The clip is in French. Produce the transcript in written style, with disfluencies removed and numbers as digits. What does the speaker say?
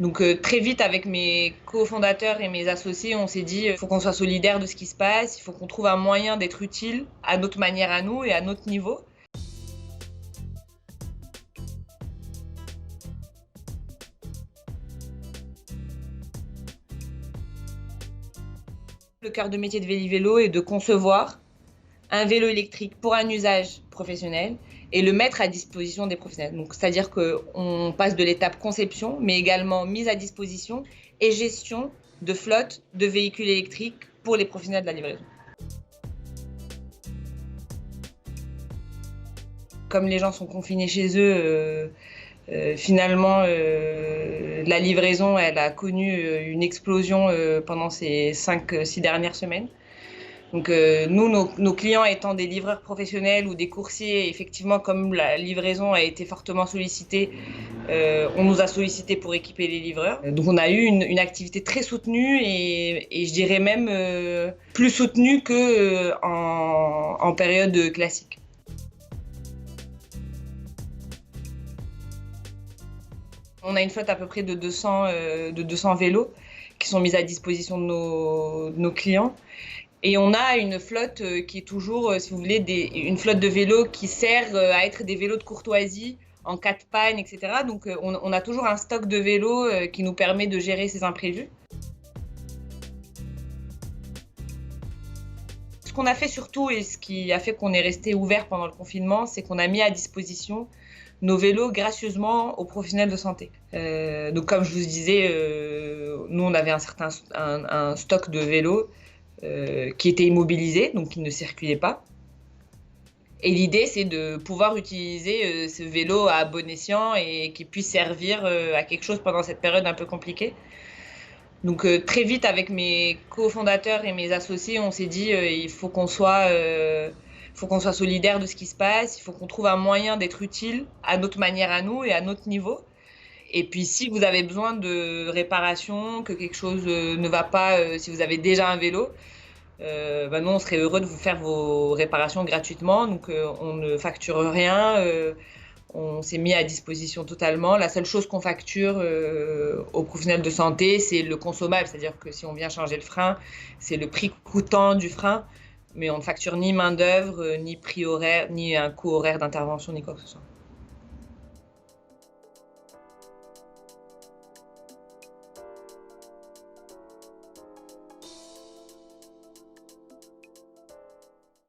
Donc très vite, avec mes cofondateurs et mes associés, on s'est dit, il faut qu'on soit solidaire de ce qui se passe, il faut qu'on trouve un moyen d'être utile à notre manière à nous et à notre niveau. Le cœur de métier de Véli-Vélo est de concevoir un vélo électrique pour un usage professionnel et le mettre à disposition des professionnels. Donc, c'est-à-dire qu'on passe de l'étape conception, mais également mise à disposition et gestion de flotte de véhicules électriques pour les professionnels de la livraison. Comme les gens sont confinés chez eux, finalement, la livraison, elle a connu une explosion pendant ces 5-6 dernières semaines. Donc nous, nos clients étant des livreurs professionnels ou des coursiers, effectivement, comme la livraison a été fortement sollicitée, on nous a sollicité pour équiper les livreurs. Donc on a eu une activité très soutenue et je dirais même plus soutenue qu'en période classique. On a une flotte à peu près de 200 vélos qui sont mis à disposition de nos clients. Et on a une flotte qui est toujours, si vous voulez, une flotte de vélos qui sert à être des vélos de courtoisie en cas de panne, etc. Donc on a toujours un stock de vélos qui nous permet de gérer ces imprévus. Ce qu'on a fait surtout et ce qui a fait qu'on est resté ouvert pendant le confinement, c'est qu'on a mis à disposition nos vélos gracieusement aux professionnels de santé. Donc comme je vous disais, nous on avait un stock de vélos qui était immobilisé, donc qui ne circulait pas. Et l'idée, c'est de pouvoir utiliser ce vélo à bon escient et qui puisse servir à quelque chose pendant cette période un peu compliquée. Donc très vite, avec mes cofondateurs et mes associés, on s'est dit il faut qu'on soit solidaire de ce qui se passe, il faut qu'on trouve un moyen d'être utile à notre manière à nous et à notre niveau. Et puis si vous avez besoin de réparation, que quelque chose ne va pas, si vous avez déjà un vélo, nous on serait heureux de vous faire vos réparations gratuitement. Donc on ne facture rien, on s'est mis à disposition totalement. La seule chose qu'on facture aux professionnels de santé, c'est le consommable, c'est-à-dire que si on vient changer le frein, c'est le prix coûtant du frein, mais on ne facture ni main d'œuvre, ni prix horaire, ni un coût horaire d'intervention, ni quoi que ce soit.